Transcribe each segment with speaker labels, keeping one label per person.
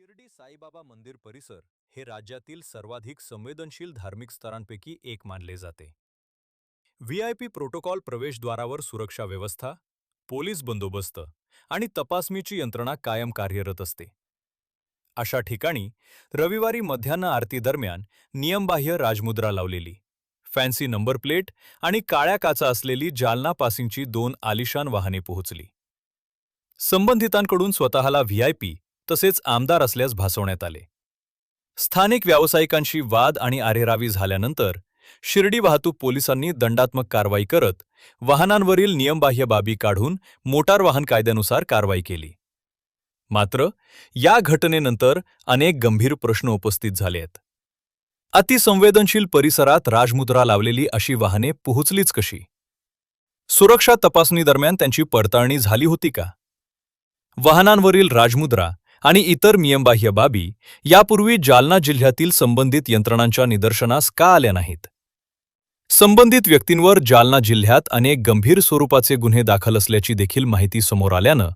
Speaker 1: शिर्डी साईबाबा मंदिर परिसर हे राज्यातील सर्वाधिक संवेदनशील धार्मिक स्तरांपैकी एक मानले जाते. व्हीआयपी प्रोटोकॉल प्रवेशद्वारावर सुरक्षा व्यवस्था, पोलीस बंदोबस्त आणि तपासणीची यंत्रणा कायम कार्यरत असते. अशा ठिकाणी रविवारी मध्यान्ह आरती दरम्यान नियमबाह्य राजमुद्रा लावलेली, फॅन्सी नंबर प्लेट आणि काळ्या काचा असलेली जालना पासिंगची 2 आलिशान वाहने पोहोचली. संबंधितांकडून स्वतःला व्हीआयपी तसेच आमदार असल्यास भासवण्यात आले. स्थानिक व्यावसायिकांशी वाद आणि आरेरावी झाल्यानंतर शिर्डी वाहतूक पोलिसांनी दंडात्मक कारवाई करत वाहनांवरील नियमबाह्य बाबी काढून मोटार वाहन कायद्यानुसार कारवाई केली. मात्र या घटनेनंतर अनेक गंभीर प्रश्न उपस्थित झाले आहेत. अतिसंवेदनशील परिसरात राजमुद्रा लावलेली अशी वाहने पोहोचलीच कशी? सुरक्षा तपासणी दरम्यान त्यांची पडताळणी झाली होती का? वाहनांवरील राजमुद्रा आणि इतर नियमबाह्य बाबी यापूर्वी जालना जिल्ह्यातील संबंधित यंत्रणांच्या निदर्शनास का आल्या नाहीत? संबंधित व्यक्तींवर जालना जिल्ह्यात अनेक गंभीर स्वरूपाचे गुन्हे दाखल असल्याची देखील माहिती समोर आल्यानं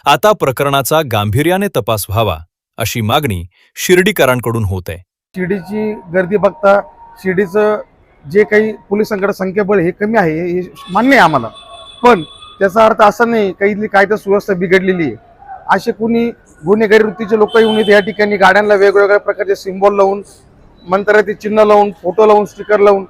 Speaker 1: आता प्रकरणाचा गांभीर्याने तपास व्हावा अशी मागणी शिर्डीकरांकडून होत आहे.
Speaker 2: शिर्डीची गर्दी बघता शिर्डीचं जे काही पोलिसांकडे संख्याबळ हे कमी आहे हे मान्य आहे आम्हाला, पण त्याचा अर्थ असा नाही का इथली कायदा सुव्यवस्था बिघडलेली आहे. असे कोणी गुन्हेगारी वृत्तीचे लोक येऊन इथे या ठिकाणी गाड्यांना वेगवेगळ्या प्रकारचे सिम्बॉल लावून, मंत्राचे चिन्ह लावून, फोटो लावून, स्टिकर लावून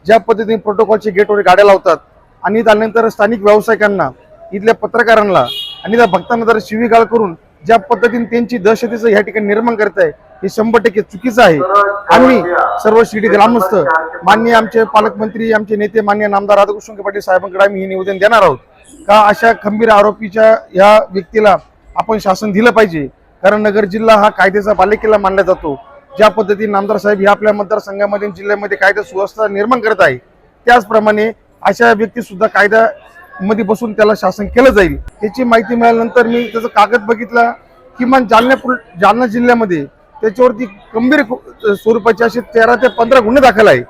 Speaker 2: ज्या पद्धतीने प्रोटोकॉलचे गेटवर गाड्या लावतात आणि त्यानंतर स्थानिक व्यावसायिकांना, इथल्या पत्रकारांना आणि त्या भक्तांना जर शिवीगाळ करून ज्या पद्धतीने त्यांची दहशतीचं या ठिकाणी निर्माण करत आहे हे 100% चुकीचं आहे. आम्ही सर्व शिर्डी ग्रामस्थ माननीय आमचे पालकमंत्री, आमचे नेते माननीय नामदार राधाकृष्ण पाटील साहेबांकडे आम्ही हे निवेदन देणार आहोत का अशा खंबीर आरोपीच्या या व्यक्तीला आपण शासन दिलं पाहिजे. कारण नगर जिल्हा हा कायद्याचा बालेकिल्ला मानला जातो. ज्या पद्धतीने नामदार साहेब हे आपल्या मतदारसंघामध्ये जिल्ह्यामध्ये कायदा सुव्यवस्था निर्माण करत आहे, त्याचप्रमाणे अशा व्यक्ती सुद्धा कायद्यामध्ये बसून त्याला शासन केलं जाईल. त्याची माहिती मिळाल्यानंतर मी त्याचा कागद बघितला. किमान जालना जिल्ह्यामध्ये त्याच्यावरती गंभीर स्वरूपाचे असे 13 ते 15 गुन्हे दाखल आहे.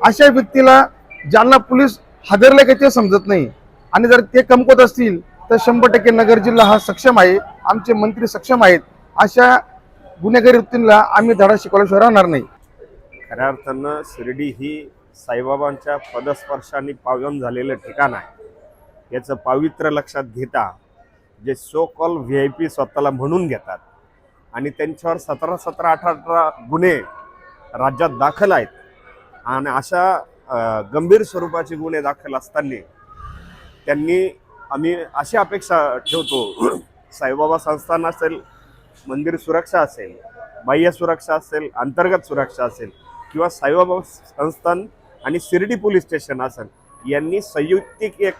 Speaker 2: अशा व्यक्तीला जालना पोलीस हादरले का ते समजत नाही. आणि जर ते कमकुवत असतील तर 100% नगर जिल्हा हा सक्षम आहे, आमचे मंत्री सक्षम आहेत. अशा गुन्हेगारी वृत्तींना आम्ही धडा शिकवल्याशिवाय राहणार नाही.
Speaker 3: खऱ्या अर्थानं शिर्डी ही साईबाबांच्या पदस्पर्शाने पावन झालेलं ठिकाण आहे. याचं पावित्र्य लक्षात घेता जे सो कॉल VIP स्वतःला म्हणून घेतात आणि त्यांच्यावर 17, 18 गुन्हे राज्यात दाखल आहेत आणि अशा गंभीर स्वरूपाचे गुन्हे दाखल असताना त्यांनी आम्ही अशी अपेक्षा ठेवतो, साईबाबा संस्थान असेल, मंदिर सुरक्षा असेल, बाह्य सुरक्षा असेल, अंतर्गत सुरक्षा असेल किंवा साईबाबा संस्थान आणि शिर्डी पोलीस स्टेशन असेल, यांनी संयुक्तिक एक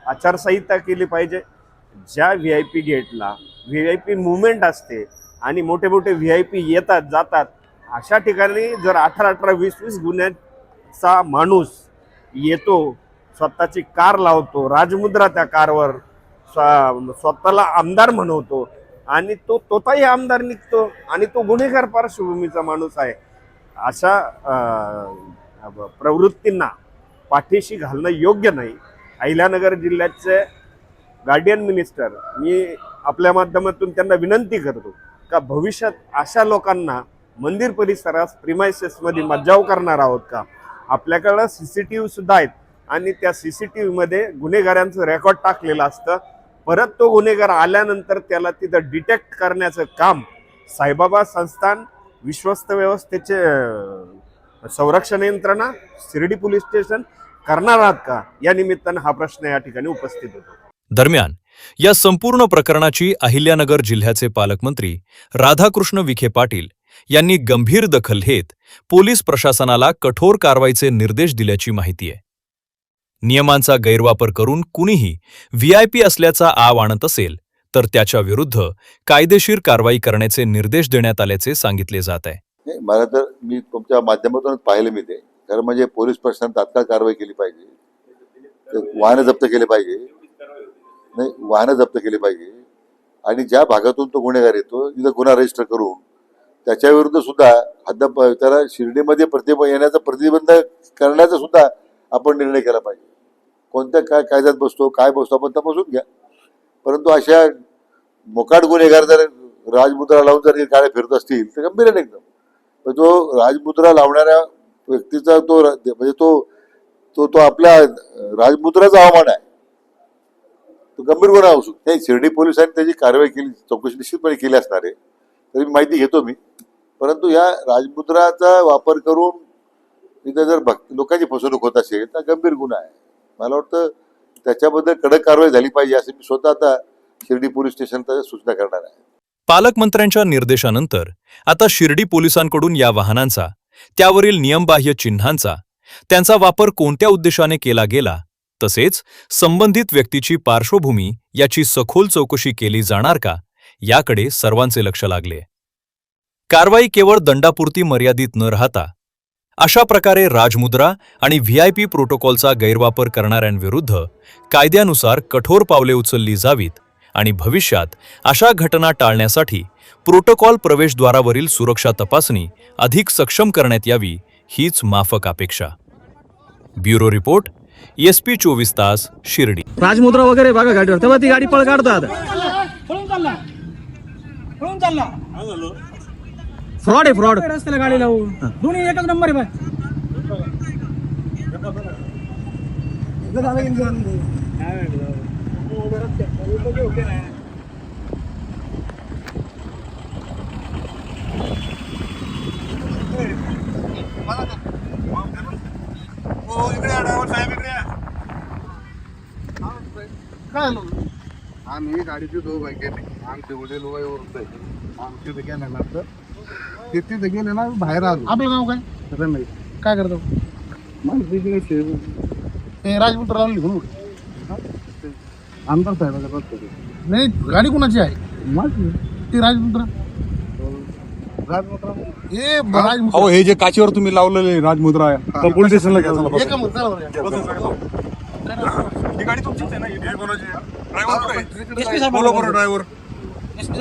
Speaker 3: आचारसंहिता केली पाहिजे. ज्या VIP गेटला VIP मुवमेंट असते आणि मोठे मोठे VIP येतात जातात, अशा ठिकाणी जर 18, 20 गुन्ह्याचा माणूस येतो, स्वतःची कार लावतो, राजमुद्रा त्या कारवर, स्वतःला आमदार म्हणवतो आणि तो तोताही आमदार निघतो आणि तो गुन्हेगार पार्श्वभूमीचा माणूस आहे, अशा प्रवृत्तींना पाठीशी घालणं योग्य नाही. अहिल्यानगर जिल्ह्याचे गार्डियन मिनिस्टर, मी आपल्या माध्यमातून त्यांना विनंती करतो का भविष्यात अशा लोकांना मंदिर परिसरात प्रिमायसेसमध्ये मज्जाव करणार आहोत का? आपल्याकडं CCTV सुद्धा आहेत आणि त्या CCTVमध्ये गुन्हेगारांचं रेकॉर्ड टाकलेलं असतं. परत तो गुन्हेगार आल्यानंतर त्याला तिथं डिटेक्ट करण्याचं काम साईबाबा संस्थान, विश्वस्त व्यवस्थेचे संरक्षण यंत्रणा, शिर्डी पोलीस स्टेशन करणार आहात का? या निमित्तानं हा प्रश्न या ठिकाणी उपस्थित होतो.
Speaker 1: दरम्यान या संपूर्ण प्रकरणाची अहिल्यानगर जिल्ह्याचे पालकमंत्री राधाकृष्ण विखे पाटील यांनी गंभीर दखल घेत पोलीस प्रशासनाला कठोर कारवाईचे निर्देश दिल्याची माहिती आहे. नियमांचा गैरवापर करून कुणीही VIP असल्याचा आव आणत असेल तर त्याच्या विरुद्ध कायदेशीर कारवाई करण्याचे निर्देश देण्यात आल्याचे सांगितले जात आहे.
Speaker 4: मला तर मी तुमच्या माध्यमातूनच पाहिलं मी ते, कारण म्हणजे पोलीस प्रशासन तात्काळ कारवाई केली पाहिजे, वाहनं जप्त केले पाहिजे, नाही वाहनं जप्त केली पाहिजे आणि ज्या भागातून तो गुन्हेगार येतो तिथं गुन्हा रजिस्टर करून त्याच्याविरुद्ध सुद्धा त्याला शिर्डीमध्ये येण्याचा प्रतिबंध करण्याचा सुद्धा आपण निर्णय केला पाहिजे. कोणत्या काय कायद्यात बसतो, काय बसतो आपण तपासून घ्या. परंतु अशा मोकाट गुन्हेगार जर राजमुद्रा लावून जर गाड्या फिरत असतील तर गंभीर आहे एकदम. पण तो राजमुद्रा लावणाऱ्या व्यक्तीचा तो म्हणजे तो तो तो आपल्या राजमुद्राचा अवमान आहे, तो गंभीर गुन्हा असू. नाही, शिर्डी पोलिसांनी त्याची कारवाई केली, चौकशी निश्चितपणे केली असणार आहे, तरी माहिती घेतो मी. परंतु या राजमुद्राचा वापर करून इथं जर लोकांची फसवणूक होत असेल तर गंभीर गुन्हा आहे. मला वाटतं त्याच्याबद्दल कडक कारवाई झाली पाहिजे, असं मी स्वतः आता शिर्डी पोलीस स्टेशनला सूचना करणार आहे.
Speaker 1: पालकमंत्र्यांच्या निर्देशानंतर आता शिर्डी पोलिसांकडून या वाहनांचा, त्यावरील नियमबाह्य चिन्हांचा, त्यांचा वापर कोणत्या उद्देशाने केला गेला, तसेच संबंधित व्यक्तीची पार्श्वभूमी याची सखोल चौकशी केली जाणार का, याकडे सर्वांचे लक्ष लागले. कारवाई केवळ दंडापुरती मर्यादित न राहता अशा प्रकारे राजमुद्रा आणि व्हीआयपी प्रोटोकॉलचा गैरवापर करणाऱ्यांविरुद्ध कायद्यानुसार कठोर पावले उचलली जावीत आणि भविष्यात अशा घटना टाळण्यासाठी प्रोटोकॉल प्रवेशद्वारावरील सुरक्षा तपासणी अधिक सक्षम करण्यात यावी, हीच माफक अपेक्षा. ब्युरो रिपोर्ट, ESP 24 तास, शिर्डी.
Speaker 5: राजमुद्रा वगैरे बघा गाडीवर, तेव्हा ती गाडी पळ काढतात. फ्रॉड आहे, फ्रॉड.
Speaker 6: रस्त्याला गाडी लावून दोन्ही एकच नंबर आहे
Speaker 7: आम्ही गाडीचे दोघं गेले, आमचे वडील वय आमचे ते गेल्यानंतर तिथे गेले ना, बाहेर आलो. आपलं नाव काय? रमेश. काय करतो? ते राजमुद्रा लावली म्हणून आमदार साहेबांचा. नाही, गाडी कुणाची आहे? माझी. ती राजमुद्रा हे
Speaker 8: अहो, हे जे काचेवर तुम्ही लावलेले राजमुद्रा आहे, पोलीस स्टेशनला घ्या.
Speaker 7: ही गाडी तुमचीच आहे ना? ही कोणाची आहे?
Speaker 6: SP
Speaker 7: बोला बरं ड्रायव्हर.
Speaker 6: SP